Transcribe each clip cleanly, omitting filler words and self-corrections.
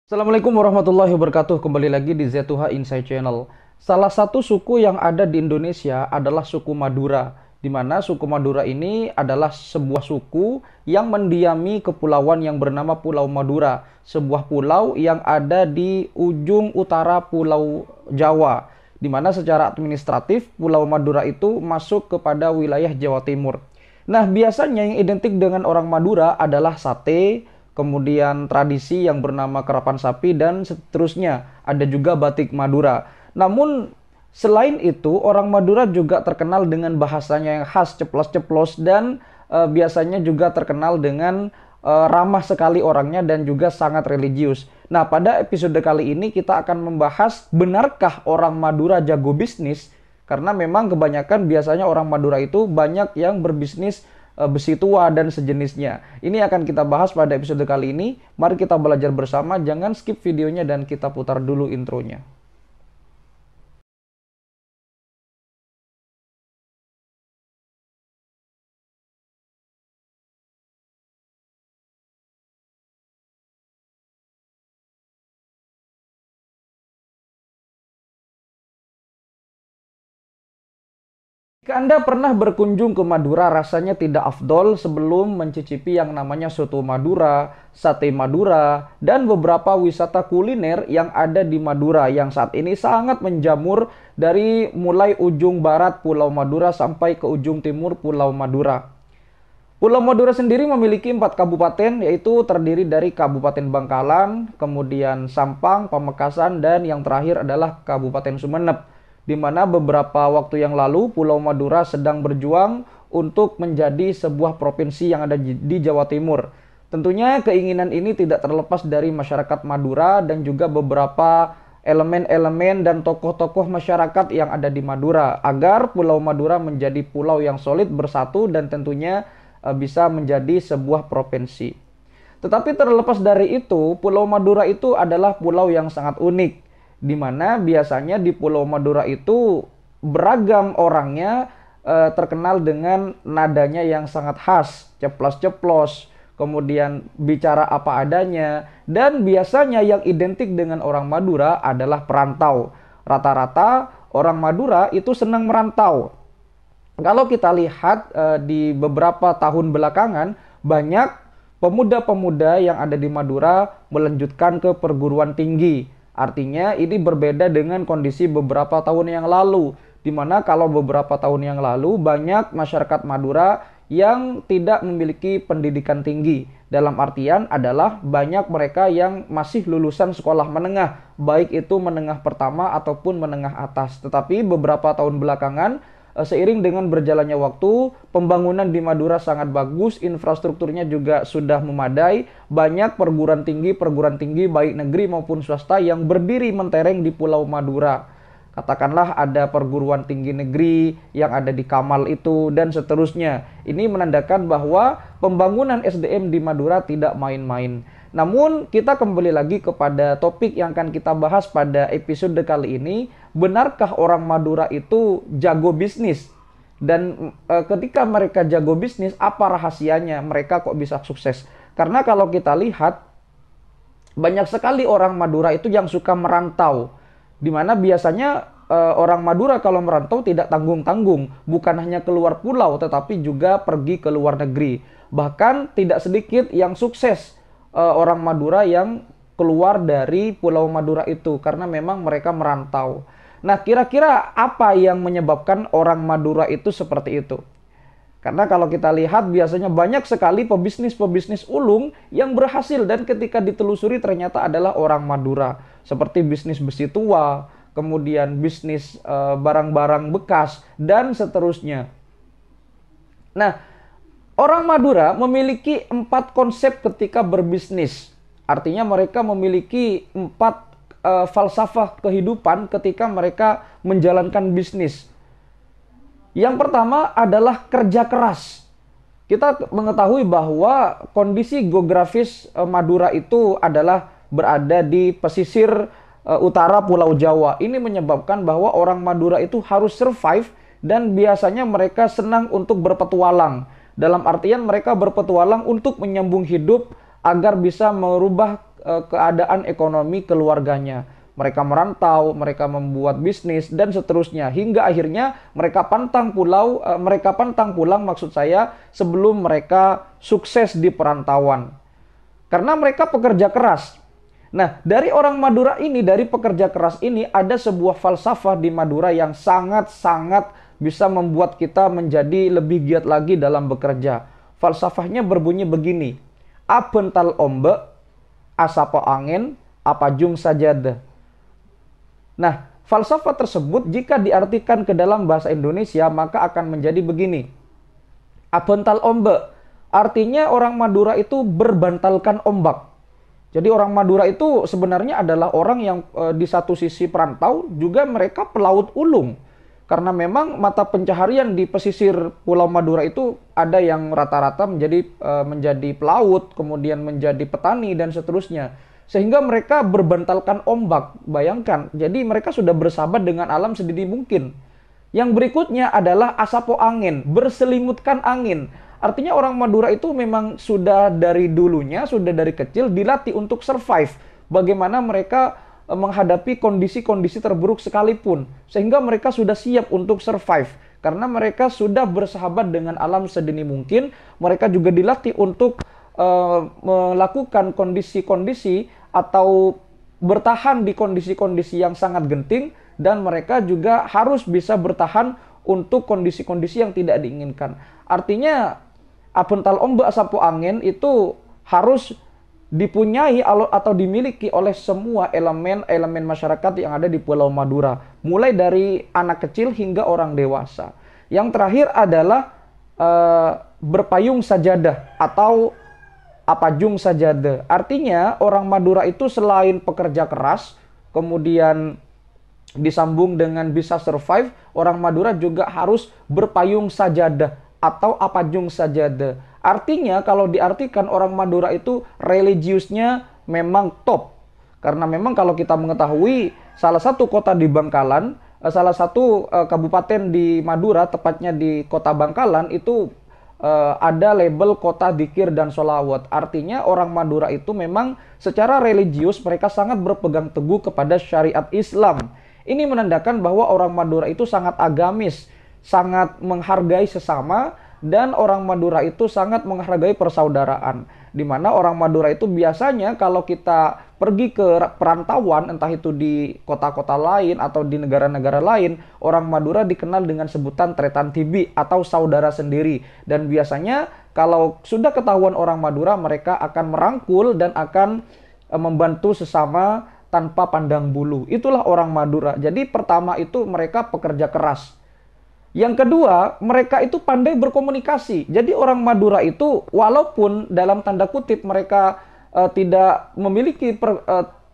Assalamualaikum warahmatullahi wabarakatuh. Kembali lagi di Z2H Insight Channel. Salah satu suku yang ada di Indonesia adalah suku Madura, di mana suku Madura ini adalah sebuah suku yang mendiami kepulauan yang bernama Pulau Madura, sebuah pulau yang ada di ujung utara Pulau Jawa, di mana secara administratif Pulau Madura itu masuk kepada wilayah Jawa Timur. Nah, biasanya yang identik dengan orang Madura adalah sate, kemudian tradisi yang bernama karapan sapi, dan seterusnya. Ada juga batik Madura. Namun, selain itu, orang Madura juga terkenal dengan bahasanya yang khas, ceplos-ceplos, dan biasanya juga terkenal dengan ramah sekali orangnya dan juga sangat religius. Nah, pada episode kali ini kita akan membahas benarkah orang Madura jago bisnis? Karena memang kebanyakan biasanya orang Madura itu banyak yang berbisnis besi tua dan sejenisnya. Ini akan kita bahas pada episode kali ini. Mari kita belajar bersama. Jangan skip videonya dan kita putar dulu intronya. Jika Anda pernah berkunjung ke Madura, rasanya tidak afdol sebelum mencicipi yang namanya soto Madura, sate Madura, dan beberapa wisata kuliner yang ada di Madura yang saat ini sangat menjamur dari mulai ujung barat Pulau Madura sampai ke ujung timur Pulau Madura. Pulau Madura sendiri memiliki 4 kabupaten, yaitu terdiri dari Kabupaten Bangkalan, kemudian Sampang, Pamekasan, dan yang terakhir adalah Kabupaten Sumeneb, di mana beberapa waktu yang lalu Pulau Madura sedang berjuang untuk menjadi sebuah provinsi yang ada di Jawa Timur. Tentunya keinginan ini tidak terlepas dari masyarakat Madura dan juga beberapa elemen-elemen dan tokoh-tokoh masyarakat yang ada di Madura, agar Pulau Madura menjadi pulau yang solid, bersatu, dan tentunya bisa menjadi sebuah provinsi. Tetapi terlepas dari itu, Pulau Madura itu adalah pulau yang sangat unik, di mana biasanya di Pulau Madura itu beragam orangnya, terkenal dengan nadanya yang sangat khas, ceplos-ceplos, kemudian bicara apa adanya, dan biasanya yang identik dengan orang Madura adalah perantau. Rata-rata orang Madura itu senang merantau. Kalau kita lihat di beberapa tahun belakangan, banyak pemuda-pemuda yang ada di Madura melanjutkan ke perguruan tinggi. Artinya ini berbeda dengan kondisi beberapa tahun yang lalu, di mana kalau beberapa tahun yang lalu banyak masyarakat Madura yang tidak memiliki pendidikan tinggi. Dalam artian adalah banyak mereka yang masih lulusan sekolah menengah, baik itu menengah pertama ataupun menengah atas. Tetapi beberapa tahun belakangan, seiring dengan berjalannya waktu, pembangunan di Madura sangat bagus, infrastrukturnya juga sudah memadai, banyak perguruan tinggi baik negeri maupun swasta yang berdiri mentereng di Pulau Madura. Katakanlah ada perguruan tinggi negeri yang ada di Kamal itu dan seterusnya. Ini menandakan bahwa pembangunan SDM di Madura tidak main-main. Namun kita kembali lagi kepada topik yang akan kita bahas pada episode kali ini. Benarkah orang Madura itu jago bisnis? Dan ketika mereka jago bisnis, apa rahasianya mereka kok bisa sukses? Karena kalau kita lihat, banyak sekali orang Madura itu yang suka merantau, di mana biasanya orang Madura kalau merantau tidak tanggung-tanggung, bukan hanya keluar pulau tetapi juga pergi ke luar negeri. Bahkan tidak sedikit yang sukses orang Madura yang keluar dari Pulau Madura itu karena memang mereka merantau. Nah, kira-kira apa yang menyebabkan orang Madura itu seperti itu? Karena kalau kita lihat biasanya banyak sekali pebisnis-pebisnis ulung yang berhasil dan ketika ditelusuri ternyata adalah orang Madura. Seperti bisnis besi tua, kemudian bisnis barang-barang bekas, dan seterusnya. Nah, orang Madura memiliki 4 konsep ketika berbisnis. Artinya mereka memiliki 4 falsafah kehidupan ketika mereka menjalankan bisnis. Yang pertama adalah kerja keras. Kita mengetahui bahwa kondisi geografis Madura itu adalah berada di pesisir utara Pulau Jawa. Ini menyebabkan bahwa orang Madura itu harus survive dan biasanya mereka senang untuk berpetualang. Dalam artian mereka berpetualang untuk menyambung hidup agar bisa merubah keadaan ekonomi keluarganya. Mereka merantau, mereka membuat bisnis dan seterusnya hingga akhirnya mereka pantang pulang maksud saya sebelum mereka sukses di perantauan. Karena mereka pekerja keras. Nah, dari orang Madura ini, dari pekerja keras ini ada sebuah falsafah di Madura yang sangat-sangat bisa membuat kita menjadi lebih giat lagi dalam bekerja. Falsafahnya berbunyi begini. Abental ombe, asapo angin, apajung sajada. Nah, falsafah tersebut jika diartikan ke dalam bahasa Indonesia maka akan menjadi begini. Abental ombe, artinya orang Madura itu berbantalkan ombak. Jadi orang Madura itu sebenarnya adalah orang yang di satu sisi perantau, juga mereka pelaut ulung. Karena memang mata pencaharian di pesisir Pulau Madura itu ada yang rata-rata menjadi pelaut, kemudian menjadi petani dan seterusnya. Sehingga mereka berbantalkan ombak. Bayangkan, jadi mereka sudah bersahabat dengan alam sedini mungkin. Yang berikutnya adalah asapo angin, berselimutkan angin. Artinya orang Madura itu memang sudah dari dulunya, sudah dari kecil dilatih untuk survive. Bagaimana mereka menghadapi kondisi-kondisi terburuk sekalipun. Sehingga mereka sudah siap untuk survive. Karena mereka sudah bersahabat dengan alam sedini mungkin. Mereka juga dilatih untuk melakukan kondisi-kondisi atau bertahan di kondisi-kondisi yang sangat genting. Dan mereka juga harus bisa bertahan untuk kondisi-kondisi yang tidak diinginkan. Artinya abental ombe asapo angin itu harus dipunyai atau dimiliki oleh semua elemen masyarakat yang ada di Pulau Madura. Mulai dari anak kecil hingga orang dewasa. Yang terakhir adalah berpayung sajadah atau apajung sajada. Artinya orang Madura itu selain pekerja keras, kemudian disambung dengan bisa survive, orang Madura juga harus berpayung sajadah atau apajung sajada. Artinya kalau diartikan orang Madura itu religiusnya memang top. Karena memang kalau kita mengetahui salah satu kota di Bangkalan, salah satu kabupaten di Madura, tepatnya di kota Bangkalan itu ada label kota dzikir dan sholawat. Artinya orang Madura itu memang secara religius mereka sangat berpegang teguh kepada syariat Islam. Ini menandakan bahwa orang Madura itu sangat agamis, sangat menghargai sesama, dan orang Madura itu sangat menghargai persaudaraan. Di mana orang Madura itu biasanya kalau kita pergi ke perantauan, entah itu di kota-kota lain atau di negara-negara lain, orang Madura dikenal dengan sebutan tretan tibi atau saudara sendiri. Dan biasanya kalau sudah ketahuan orang Madura, mereka akan merangkul dan akan membantu sesama tanpa pandang bulu. Itulah orang Madura. Jadi pertama itu mereka pekerja keras. Yang kedua, mereka itu pandai berkomunikasi. Jadi orang Madura itu walaupun dalam tanda kutip mereka tidak memiliki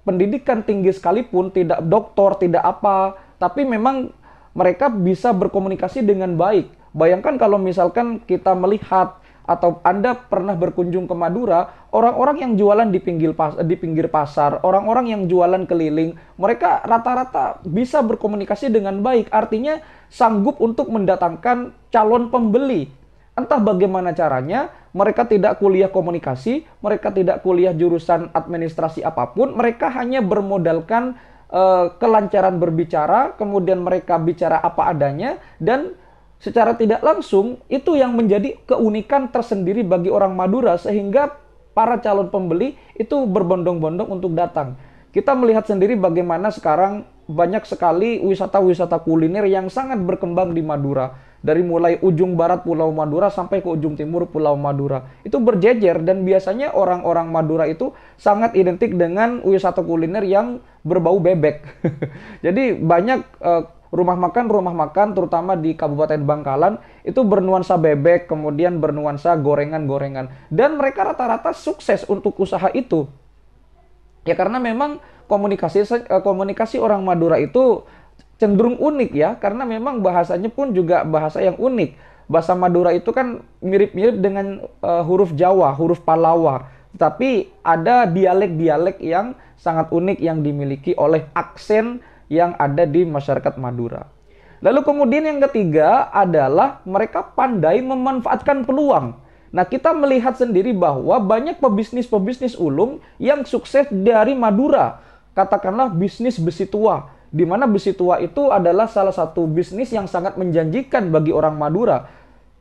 pendidikan tinggi sekalipun, tidak doktor, tidak apa, tapi memang mereka bisa berkomunikasi dengan baik. Bayangkan kalau misalkan kita melihat atau Anda pernah berkunjung ke Madura, orang-orang yang jualan di pinggir pasar, orang-orang yang jualan keliling, mereka rata-rata bisa berkomunikasi dengan baik. Artinya sanggup untuk mendatangkan calon pembeli. Entah bagaimana caranya, mereka tidak kuliah komunikasi, mereka tidak kuliah jurusan administrasi apapun, mereka hanya bermodalkan kelancaran berbicara, kemudian mereka bicara apa adanya, dan secara tidak langsung itu yang menjadi keunikan tersendiri bagi orang Madura, sehingga para calon pembeli itu berbondong-bondong untuk datang. Kita melihat sendiri bagaimana sekarang banyak sekali wisata-wisata kuliner yang sangat berkembang di Madura. Dari mulai ujung barat Pulau Madura sampai ke ujung timur Pulau Madura. Itu berjejer dan biasanya orang-orang Madura itu sangat identik dengan wisata kuliner yang berbau bebek. Jadi banyak rumah makan terutama di Kabupaten Bangkalan itu bernuansa bebek, kemudian bernuansa gorengan-gorengan. Dan mereka rata-rata sukses untuk usaha itu. Ya karena memang komunikasi orang Madura itu cenderung unik ya, karena memang bahasanya pun juga bahasa yang unik. Bahasa Madura itu kan mirip-mirip dengan huruf Jawa, huruf Palawa. Tapi ada dialek-dialek yang sangat unik yang dimiliki oleh aksen yang ada di masyarakat Madura. Lalu kemudian yang ketiga adalah mereka pandai memanfaatkan peluang. Nah, kita melihat sendiri bahwa banyak pebisnis-pebisnis ulung yang sukses dari Madura. Katakanlah bisnis besi tua, di mana besi tua itu adalah salah satu bisnis yang sangat menjanjikan bagi orang Madura.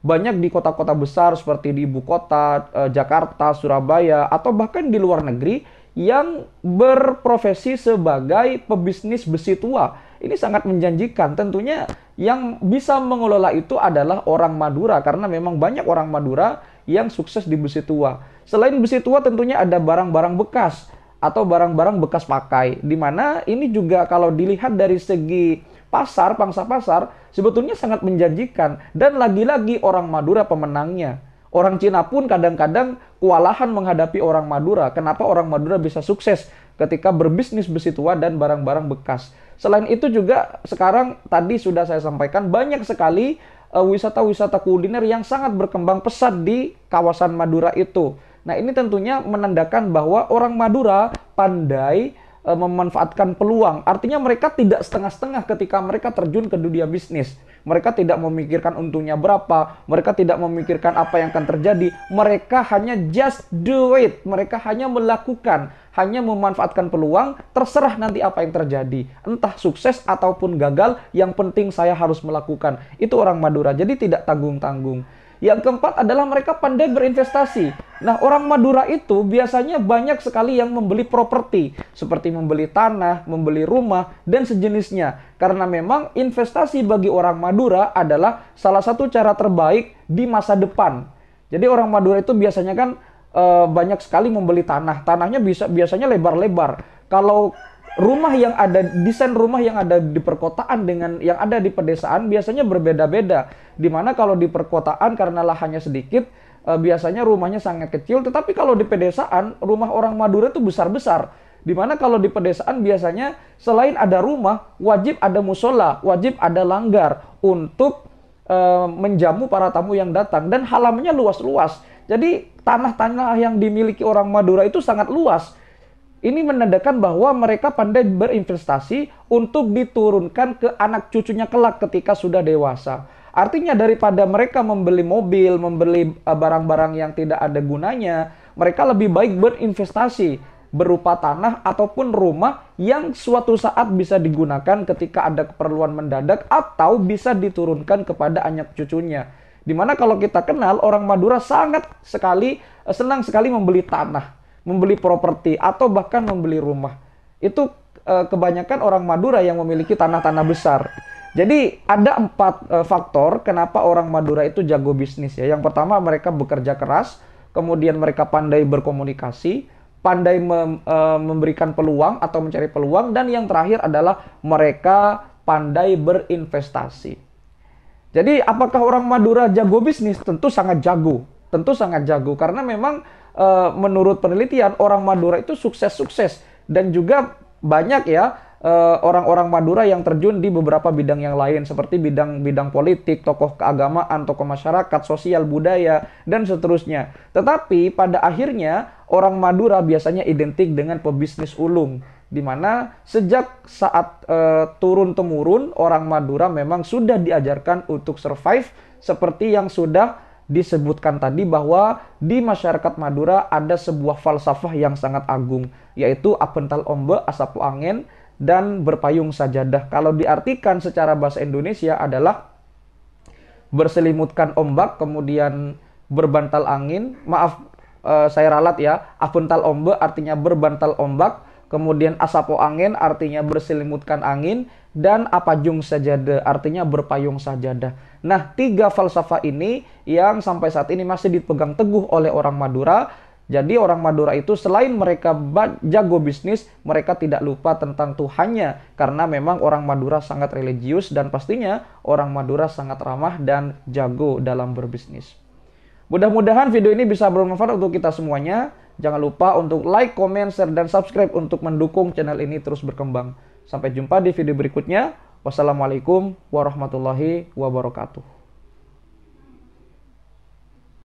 Banyak di kota-kota besar seperti di ibu kota, Jakarta, Surabaya, atau bahkan di luar negeri yang berprofesi sebagai pebisnis besi tua. Ini sangat menjanjikan. Tentunya yang bisa mengelola itu adalah orang Madura, karena memang banyak orang Madura yang sukses di besi tua. Selain besi tua tentunya ada barang-barang bekas atau barang-barang bekas pakai, di mana ini juga kalau dilihat dari segi pasar, pangsa pasar, sebetulnya sangat menjanjikan. Dan lagi-lagi orang Madura pemenangnya. Orang Cina pun kadang-kadang kewalahan menghadapi orang Madura. Kenapa orang Madura bisa sukses ketika berbisnis besi tua dan barang-barang bekas. Selain itu juga sekarang tadi sudah saya sampaikan banyak sekali wisata-wisata kuliner yang sangat berkembang pesat di kawasan Madura itu. Nah, ini tentunya menandakan bahwa orang Madura pandai memanfaatkan peluang. Artinya mereka tidak setengah-setengah ketika mereka terjun ke dunia bisnis. Mereka tidak memikirkan untungnya berapa, mereka tidak memikirkan apa yang akan terjadi. Mereka hanya just do it. Mereka hanya melakukan, hanya memanfaatkan peluang, terserah nanti apa yang terjadi. Entah sukses ataupun gagal, yang penting saya harus melakukan. Itu orang Madura, jadi tidak tanggung-tanggung. Yang keempat adalah mereka pandai berinvestasi. Nah, orang Madura itu biasanya banyak sekali yang membeli properti, seperti membeli tanah, membeli rumah, dan sejenisnya. Karena memang investasi bagi orang Madura adalah salah satu cara terbaik di masa depan. Jadi orang Madura itu biasanya kan banyak sekali membeli tanah. Tanahnya biasanya lebar-lebar. Kalau rumah yang ada, desain rumah yang ada di perkotaan dengan yang ada di pedesaan biasanya berbeda-beda. Dimana kalau di perkotaan karena lahannya sedikit, biasanya rumahnya sangat kecil. Tetapi kalau di pedesaan, rumah orang Madura itu besar-besar. Dimana kalau di pedesaan biasanya selain ada rumah, wajib ada musola, wajib ada langgar untuk menjamu para tamu yang datang. Dan halamannya luas-luas. Jadi tanah-tanah yang dimiliki orang Madura itu sangat luas. Ini menandakan bahwa mereka pandai berinvestasi untuk diturunkan ke anak cucunya kelak ketika sudah dewasa. Artinya daripada mereka membeli mobil, membeli barang-barang yang tidak ada gunanya, mereka lebih baik berinvestasi berupa tanah ataupun rumah yang suatu saat bisa digunakan ketika ada keperluan mendadak atau bisa diturunkan kepada anak cucunya. Dimana kalau kita kenal, orang Madura sangat sekali, senang sekali membeli tanah, membeli properti, atau bahkan membeli rumah. Itu kebanyakan orang Madura yang memiliki tanah-tanah besar. Jadi ada 4 faktor kenapa orang Madura itu jago bisnis ya. Yang pertama, mereka bekerja keras, kemudian mereka pandai berkomunikasi, pandai memberikan peluang atau mencari peluang, dan yang terakhir adalah mereka pandai berinvestasi. Jadi apakah orang Madura jago bisnis? Tentu sangat jago. Tentu sangat jago karena memang menurut penelitian orang Madura itu sukses-sukses, dan juga banyak ya orang-orang Madura yang terjun di beberapa bidang yang lain seperti bidang politik, tokoh keagamaan, tokoh masyarakat, sosial, budaya, dan seterusnya. Tetapi pada akhirnya orang Madura biasanya identik dengan pebisnis ulung, di mana sejak saat turun-temurun orang Madura memang sudah diajarkan untuk survive, seperti yang sudah disebutkan tadi bahwa di masyarakat Madura ada sebuah falsafah yang sangat agung, yaitu apental ombe, asapu angin, dan berpayung sajadah. Kalau diartikan secara bahasa Indonesia adalah berselimutkan ombak, kemudian berbantal angin. Maaf, saya ralat ya. Apental ombe artinya berbantal ombak, kemudian asapu angin artinya berselimutkan angin, dan apajung sajadah artinya berpayung sajadah. Nah, 3 falsafah ini yang sampai saat ini masih dipegang teguh oleh orang Madura. Jadi orang Madura itu selain mereka jago bisnis, mereka tidak lupa tentang Tuhannya. Karena memang orang Madura sangat religius, dan pastinya orang Madura sangat ramah dan jago dalam berbisnis. Mudah-mudahan video ini bisa bermanfaat untuk kita semuanya. Jangan lupa untuk like, comment, share, dan subscribe untuk mendukung channel ini terus berkembang. Sampai jumpa di video berikutnya. Wassalamualaikum warahmatullahi wabarakatuh.